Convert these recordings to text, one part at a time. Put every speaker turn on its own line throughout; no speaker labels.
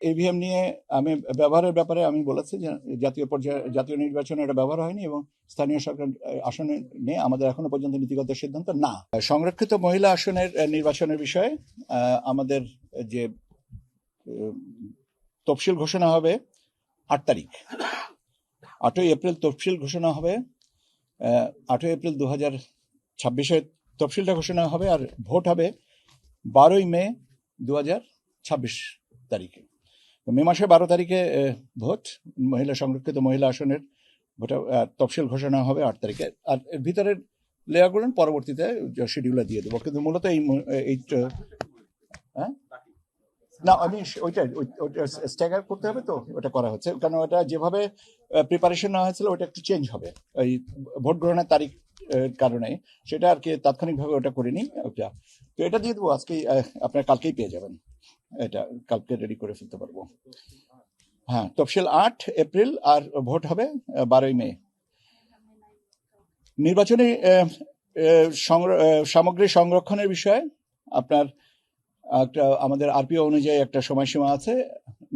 EVM নিয়ে আমি ব্যবহারের ব্যাপারে আমি বলেছি যে জাতীয় নির্বাচনে এটা ব্যবহার হয়নি এবং স্থানীয় সরকার আসনে নিয়ে আমাদের এখনো পর্যন্ত নীতিগত সিদ্ধান্ত না। সংরক্ষিত মহিলা আসনের নির্বাচনের বিষয়ে আমাদের যে তফসিল ঘোষণা হবে 8 তারিখ, 8ই এপ্রিল তফসিল ঘোষণা হবে। 8ই এপ্রিল 2026-এ তফসিলটা ঘোষণা হবে, আর ভোট হবে 12ই মে 2026 তারিখে। মে মাসে 12 তারিখে ভোট, সংরক্ষিত মহিলা আসনের ভোট তফসিল ঘোষণা হবে 8 তারিখে। আর এর ভিতরের লেয়ারগুলো পরবর্তীতে শিডিউলে দিয়ে দেবো, কিন্তু মূলত এই হ্যাঁ না, আমি ওইটা স্ট্যাগার করতে হবে, তো ওটা করা হচ্ছে, কারণ ওটা যেভাবে প্রিপারেশন নেওয়া হয়েছিল ওটা একটু চেঞ্জ হবে এই ভোট গ্রহণের তারিখ কারণে, সেটা আর কি তাৎক্ষণিকভাবে ওটা করিনি ওটা। তো এটা দিয়ে দেবো আজকে, আপনার কালকেই পেয়ে যাবেন, এটা কালকে রেডি করে ফেলতে পারবো। হ্যাঁ, তফসিল 8 এপ্রিল আর ভোট হবে 12ই মে। নির্বাচনী সামগ্রী সংরক্ষণের বিষয়ে আপনার একটা আমাদের আরপিও অনুযায়ী একটা সময়সীমা আছে,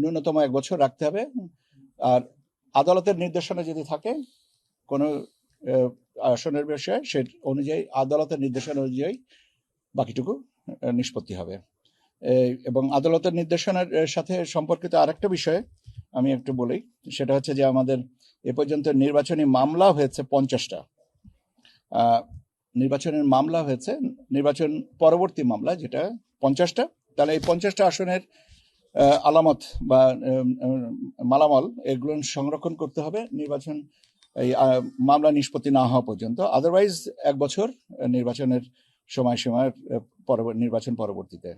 ন্যূনতম 1 বছর রাখতে হবে। আর আদালতের নির্দেশনা যদি থাকে কোনো আসনের বিষয়ে, সে অনুযায়ী আদালতের নির্দেশনা অনুযায়ী বাকিটুকু নিষ্পত্তি হবে। এবং আদালতের নির্দেশনার সাথে সম্পর্কিত আরেকটা বিষয় আমি একটু বলি, সেটা হচ্ছে যে আমাদের এ পর্যন্ত নির্বাচনী মামলা হয়েছে 50টা। নির্বাচনের মামলা হয়েছে, নির্বাচন পরবর্তী মামলা যেটা 50টা। তাহলে এই 50টা আসনের আলামত বা মালামাল এগুলো সংরক্ষণ করতে হবে নির্বাচন এই মামলা নিষ্পত্তি না হওয়া পর্যন্ত। আদারওয়াইজ 1 বছর নির্বাচনের সময়সীমার নির্বাচন পরবর্তীতে।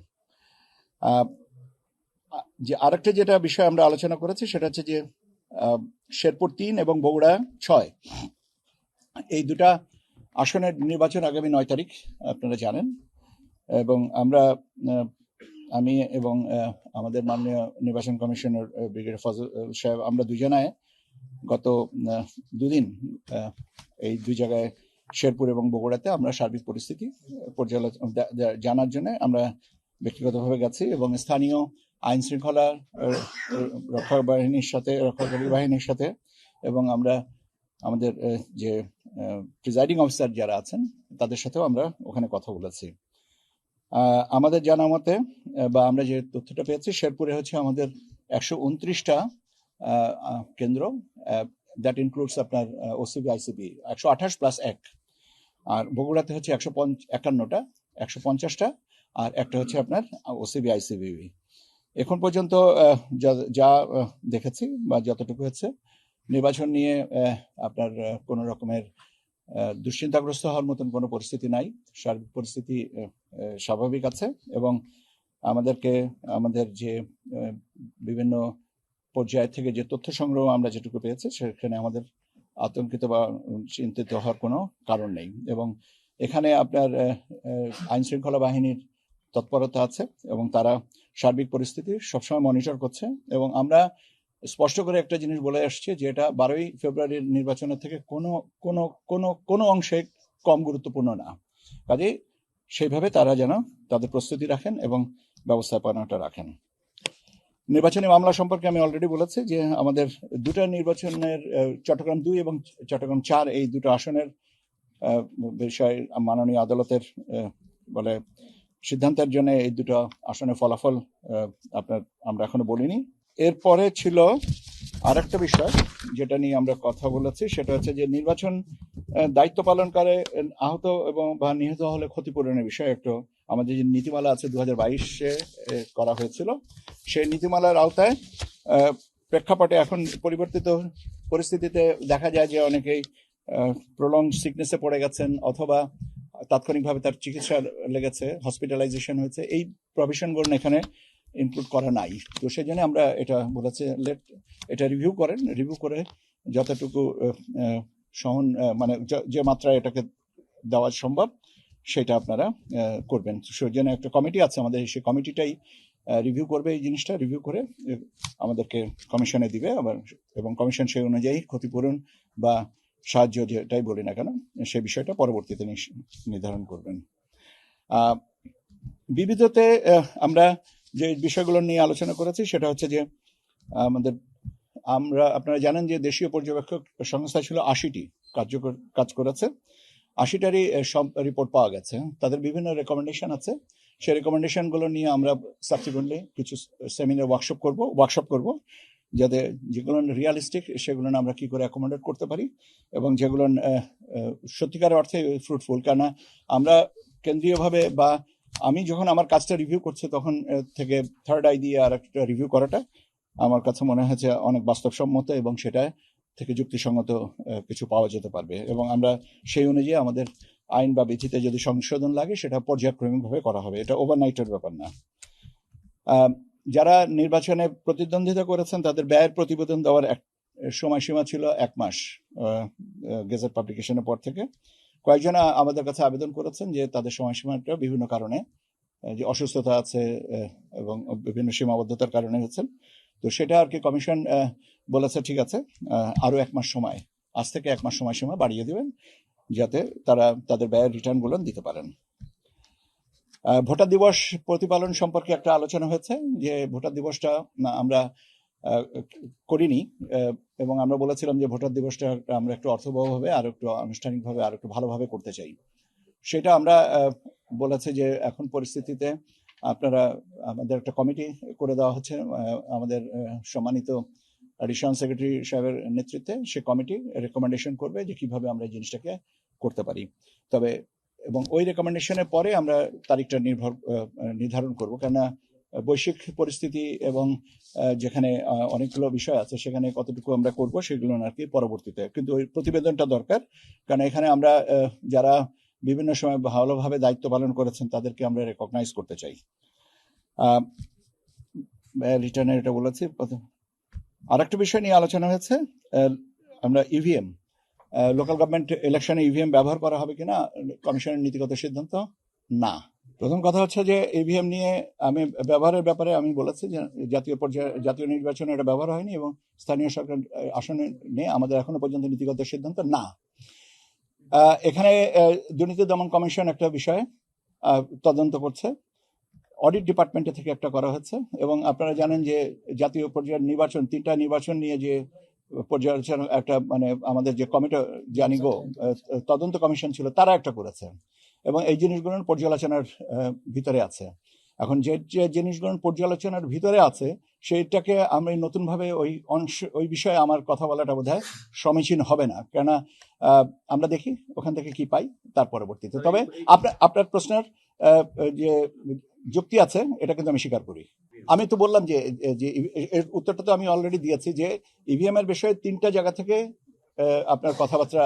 যে আরেকটা যেটা বিষয় আমরা আলোচনা করেছি সেটা হচ্ছে যে শেরপুর 3 এবং বগুড়া 6 এই দুটা আসনের নির্বাচন আগামী 9 তারিখ আপনারা জানেন। এবং আমি এবং আমাদের মাননীয় নির্বাচন কমিশনার ব্রিগেডিয়ার ফজল সাহেব, আমরা দুজনায় গত 2 দিন এই 2 জায়গায় শেরপুর এবং বগুড়াতে আমরা সার্বিক পরিস্থিতি পর্যালোচনা জানার জন্য আমরা ব্যক্তিগতভাবে গেছি, এবং স্থানীয় আইন শৃঙ্খলা রক্ষাকারী বাহিনীর সাথে এবং আমরা আমাদের যে প্রিজাইডিং অফিসার যারা আছেন তাদের সাথেও আমরা ওখানে কথা বলেছি। আমাদের জানা মতে বা আমরা যে তথ্যটা পেয়েছি, শেরপুরে হচ্ছে আমাদের 129টা কেন্দ্র, দ্যাট ইনক্লুডস আপনার ওসিবি আইসিবি 128 প্লাস 1, আর বগুড়াতে হচ্ছে 151টা 150টা, আর একটা হচ্ছে আপনার ওসিবি আইসিবি। এখন পর্যন্ত যা দেখেছি বা যতটুকু হচ্ছে, নির্বাচন নিয়ে আপনার কোনো রকমের দুশ্চিন্তাগ্রস্ত হওয়ার মতন কোনো পরিস্থিতি নাই, সার্বিক পরিস্থিতি স্বাভাবিক আছে। এবং আমাদের যে বিভিন্ন পর্যায় থেকে যে তথ্য সংগ্রহ আমরা যেটুকু পেয়েছি, সেখানে আমাদের আতঙ্কিত বা চিন্তিত হওয়ার কোনো কারণ নেই। এবং এখানে আপনার আইন শৃঙ্খলা বাহিনীর তৎপরতা আছে এবং তারা সার্বিক পরিস্থিতি সবসময় মনিটর করছে। এবং আমরা স্পষ্ট করে একটা জিনিস বলে আসছি, যে এটা 12ই ফেব্রুয়ারির নির্বাচনের থেকে কোনো অংশে কম গুরুত্বপূর্ণ না। কাজেই সেইভাবে তারা যেন তাদের প্রস্তুতি রাখেন এবং ব্যবস্থাপনাটা রাখেন। নির্বাচনী মামলা সম্পর্কে আমি অলরেডি বলেছি যে আমাদের দুটো নির্বাচনের চট্টগ্রাম 2 এবং চট্টগ্রাম 4 এই দুটো আসনের বিষয় মাননীয় আদালতের বলে সিদ্ধান্তের জন্য এই দুটো আসনের ফলাফল আমরা এখনো বলিনি। এরপরে ছিল আরেকটা বিষয় যেটা নিয়ে আমরা কথা বলেছি, সেটা হচ্ছে যে নির্বাচন দায়িত্ব পালনকালে আহত এবং বা নিহত হলে ক্ষতিপূরণের বিষয়ে একটু আমাদের যে নীতিমালা আছে 2022-এ করা হয়েছিল, সেই নীতিমালার আওতায় প্রেক্ষাপটে এখন পরিবর্তিত পরিস্থিতিতে দেখা যায় যে অনেকেই প্রলং সিকনেসে পড়ে গেছেন অথবা তাৎক্ষণিকভাবে তার চিকিৎসা লেগেছে, হসপিটালাইজেশন হয়েছে, এই প্রভিশনগুলো এখানে ইনক্লুড করা নাই। তো সেই জন্য আমরা এটা বলেছি এটা রিভিউ করে যতটুকু সহন মানে যে মাত্রায় এটাকে দেওয়া সম্ভব সেটা আপনারা করবেন। সেই জন্য একটা কমিটি আছে আমাদের, সেই কমিটিটাই রিভিউ করবে, এই জিনিসটা রিভিউ করে আমাদেরকে কমিশনে দিবে এবং কমিশন সেই অনুযায়ী ক্ষতিপূরণ বা সাহায্য যেটাই বলি না কেন সেই বিষয়টা পরবর্তীতে নির্ধারণ করবেন। বিবিধতে আমরা যে বিষয়গুলো নিয়ে আলোচনা করেছি সেটা হচ্ছে যে আপনারা জানেন যে দেশীয় পর্যবেক্ষক সংস্থা ছিল 80টি কাজ করেছে, 80টারই রিপোর্ট পাওয়া গেছে। তাদের বিভিন্ন রেকমেন্ডেশন আছে, সেই রেকমেন্ডেশনগুলো নিয়ে আমরা সাবসিকুয়েন্টলি কিছু সেমিনার ওয়ার্কশপ করব যাতে যেগুলো রিয়ালিস্টিক সেগুলো আমরা কি করে অ্যাকোমোডেট করতে পারি এবং যেগুলো সত্যিকারের অর্থে ফ্রুটফুল। কেন আমরা কেন্দ্রীয়ভাবে বা আমি যখন আমার কাজটা রিভিউ করছি তখন থেকে থার্ড আই দিয়ে আর একটা রিভিউ করাটা আমার কাছে মনে হয়েছে অনেক বাস্তবসম্মত এবং সেটা থেকে যুক্তিসঙ্গত কিছু পাওয়া যেতে পারবে এবং আমরা সেই অনুযায়ী আমাদের আইন বা বিধিতে যদি সংশোধন লাগে সেটা পর্যায়ক্রমিকভাবে করা হবে, এটা ওভারনাইটের ব্যাপার না। যারা নির্বাচনে প্রতিদ্বন্দ্বিতা করেছেন তাদের ব্যয়ের প্রতিবেদন দেওয়ার সময়সীমা ছিল 1 মাস গেজেট পাবলিকেশনের পর থেকে। কয়েকজন আমাদের কাছে আবেদন করেছেন যে তাদের সময়সীমাটা বিভিন্ন কারণে, যে অসুস্থতা আছে এবং বিভিন্ন সীমাবদ্ধতার কারণে হচ্ছেন, তো সেটা আর কি কমিশন বলেছে ঠিক আছে আরো 1 মাস সময়, আজ থেকে 1 মাস সময়সীমা বাড়িয়ে দিবেন যাতে তারা তাদের ব্যয়ের রিটার্নগুলো দিতে পারেন। ভোটার দিবস প্রতিপালন সম্পর্কে একটা আলোচনা হয়েছে যে ভোটার দিবসটা আমরা করিনি এবং আমরা বলেছিলাম যে ভোটার দিবসটা আমরা একটু অর্থবহভাবে আর একটু আনুষ্ঠানিকভাবে আর একটু ভালোভাবে করতে চাই। সেটা আমরা বলেছি যে এখন পরিস্থিতিতে আপনারা আমাদের একটা কমিটি করে দেওয়া হচ্ছে আমাদের সম্মানিত অ্যাডিশনাল সেক্রেটারি সাহেবের নেতৃত্বে। সে কমিটি রেকমেন্ডেশন করবে যে কিভাবে আমরা এই জিনিসটাকে করতে পারি, তবে এবং ওই রেকমেন্ডেশনের পরে আমরা তারিখটা নির্ধারণ করব, কেননা বৈশ্বিক পরিস্থিতি এবং যেখানে অনেকগুলো বিষয় আছে সেখানে কতটুকু আমরা করব সেগুলো আর কি পরবর্তীতে, কিন্তু ওই প্রতিবেদনটা দরকার, কারণ এখানে আমরা যারা বিভিন্ন সময় ভালোভাবে দায়িত্ব পালন করেছেন তাদেরকে আমরা রেকগনাইজ করতে চাই। রিটার্নের এটা বলেছি। আর একটা বিষয় নিয়ে আলোচনা হয়েছে, আমরা ইভিএম লোকাল গভর্নমেন্ট ইলেকশনে ইভিএম ব্যবহার করা হবে কিনা কমিশনের নীতিগত সিদ্ধান্ত না। প্রথম কথা হচ্ছে যে ইভিএম নিয়ে আমি ব্যবহারের ব্যাপারে আমি বলেছি যে জাতীয় নির্বাচনে এটা ব্যবহার হয়নি এবং স্থানীয় সরকার আসনে নিয়ে আমাদের এখনো পর্যন্ত নীতিগত সিদ্ধান্ত না। এখানে দুর্নীতি দমন কমিশন একটা বিষয়ে তদন্ত করছে, অডিট ডিপার্টমেন্টে থেকে একটা করা হচ্ছে এবং আপনারা জানেন যে জাতীয় পর্যায়ের নির্বাচন 3টা নির্বাচন নিয়ে যে পর্যালোচনা একটা আমাদের যে কমিটি জানিগো তদন্ত কমিশন ছিল তারা একটা করেছে এবং এই জিনিসগুলোর পর্যালোচনার ভিতরে আছে। এখন যে জিনিসগুলো পর্যালোচনার ভিতরে আছে সেইটাকে আমি নতুনভাবে ওই বিষয়ে আমার কথা বলাটা বোধহয় সমীচীন হবে না, কেননা আমরা দেখি ওখান থেকে কি পাই তার পরবর্তীতে। তবে আপনার প্রশ্নের যে যুক্তি আছে এটা কিন্তু আমি স্বীকার করি। আমি তো বললাম যে এর উত্তরটা তো আমি অলরেডি দিয়েছি যে ইভিএম এর বিষয়ে 3টা জায়গা থেকে আপনার কথাবার্তা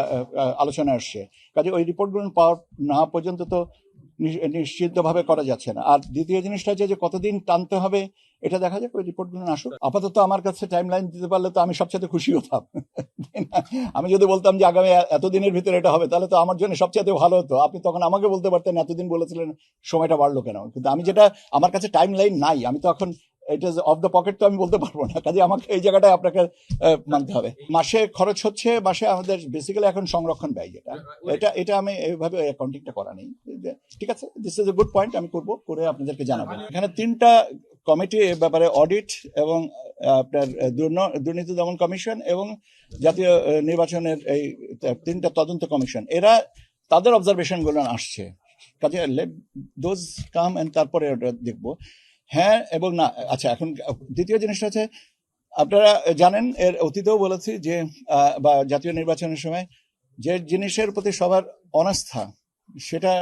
আলোচনা আসছে, কাজে ওই রিপোর্টগুলো পাওয়া না পর্যন্ত তো নিশ্চিতভাবে করা যাচ্ছে না। আর দ্বিতীয় জিনিসটা হচ্ছে যে কতদিন টানতে হবে এটা দেখা যাক, ওই রিপোর্টগুলো আসুক। আপাতত আমার কাছে টাইমলাইন দিতে পারলে তো আমি সবচেয়ে খুশি হতাম। আমি যদি বলতাম যে আগামী এতদিনের ভিতরে এটা হবে তাহলে তো আমার জন্য সবচেয়ে ভালো হতো, আপনি তখন আমাকে বলতে পারতেন এতদিন বলেছিলেন সময়টা বাড়লো কেন। কিন্তু আমি যেটা আমার কাছে টাইমলাইন নাই, আমি তো এখন এটা অফ দ্য পকেট তো আমি বলতে পারবো না, কাজে আমাকে এই জায়গাটায় আপনাকে মানতে হবে। মাসে খরচ হচ্ছে, মাসে আমাদের বেসিক্যালি এখন সংরক্ষণ ব্যয় যেটা এটা আমি এইভাবে অ্যাকাউন্টিংটা করা নেই। ঠিক আছে, this is a good point, আমি করে আপনাদেরকে জানাবো। এখানে 3টা কমিটি ব্যাপারে অডিট এবং আপনার দুর্নীতি দমন কমিশন এবং জাতীয় নির্বাচনের এই 3টা তদন্ত কমিশন, এরা তাদের অবজারভেশন গুলো আসছে, কাজে লেট দোজ কাম এন্ড তারপরে ওটা দেখবো হ্যাঁ এবং না। আচ্ছা, এখন দ্বিতীয় জিনিসটা হচ্ছে আপনারা জানেন এর অতীতেও বলেছি যে বা জাতীয় নির্বাচনের সময় যে জিনিসের প্রতি সবার অনাস্থা সেটা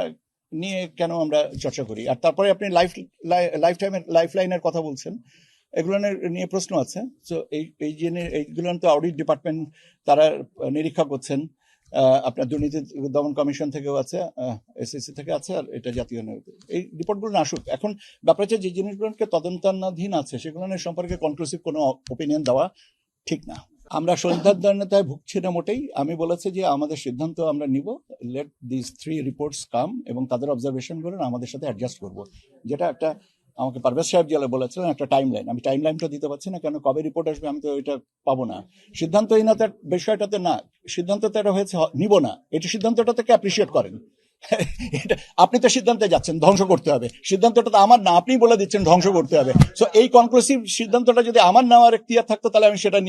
নিয়ে কেন আমরা চর্চা করি, আর তারপরে আপনি লাইফ লাইনের কথা বলছেন, এগুলো নিয়ে প্রশ্ন আছে। তো এইগুলো তো অডিট ডিপার্টমেন্ট তারা নিরীক্ষা করছেন, আপনার দুর্নীতি দমন কমিশন থেকেও আছে, এসএসসি থেকে আছে, আর এটা জাতীয় এই রিপোর্টগুলো আসুক। এখন ব্যাপার হচ্ছে যে জিনিসগুলোকে তদন্তাধীন আছে সেগুলো সম্পর্কে কনক্লুসিভ কোনো ওপিনিয়ন দেওয়া ঠিক না। আমরা সন্দেহতায় ভুগছি না মোটেই। আমি বলেছি যে আমাদের সিদ্ধান্ত আমরা নিব, লেট দিস 3 রিপোর্টস কাম এবং তাদের অবজারভেশনগুলো আমাদের সাথে অ্যাডজাস্ট করব, যেটা একটা আমাকে পারভেজ সাহেব বলেছিলেন একটা টাইমলাইন, আমি টাইমলাইনটা দিতে পারছি না, কেন কবে রিপোর্ট আসবে আমি তো এটা পাবো না। সিদ্ধান্তহীনতার বিষয়টাতে না, সিদ্ধান্ত তো এটা হয়েছে নিব না, এটা সিদ্ধান্তটা থেকে অ্যাপ্রিসিয়েট করেন, এটা আপনি তো সিদ্ধান্তে যাচ্ছেন ধ্বংস করতে হবে, সিদ্ধান্তটা তো আমার না, আপনি বলে দিচ্ছেন ধ্বংস করতে হবে। সো এই কনক্লুসিভ সিদ্ধান্তটা যদি আমার নেওয়ার এখতিয়ার থাকতো তাহলে আমি সেটা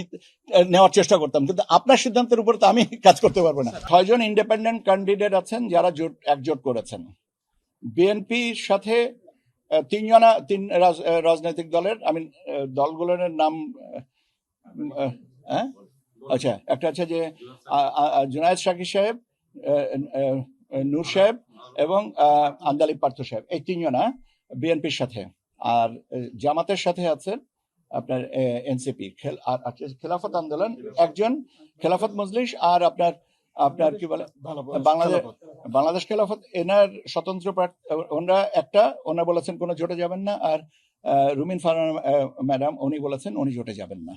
নেওয়ার চেষ্টা করতাম, কিন্তু আপনার সিদ্ধান্তের উপর তো আমি কাজ করতে পারবো না। 6 জন ইন্ডিপেন্ডেন্ট ক্যান্ডিডেট আছেন যারা একজোট করেছেন। বিএনপির সাথে তিন রাজনৈতিক দলের, আমি দলগুলোর নাম হ্যাঁ আচ্ছা, একটা আছে যে জুনায়েদ শাকির সাহেব, নূর সাহেব এবং আন্দালিব পার্থ সাহেব, এই তিনজনা বিএনপির সাথে। আর জামাতের সাথে আছেন আপনার এনসিপি আর খেলাফত আন্দোলন একজন, খেলাফত মজলিস, আর আপনার আপনার কি বলে বাংলাদেশ খেলাফত, এনার স্বতন্ত্র ওনারা বলেছেন কোনো জোটে যাবেন না, আর রুমিন ফারহানা ম্যাডাম উনি বলেছেন উনি জোটে যাবেন না।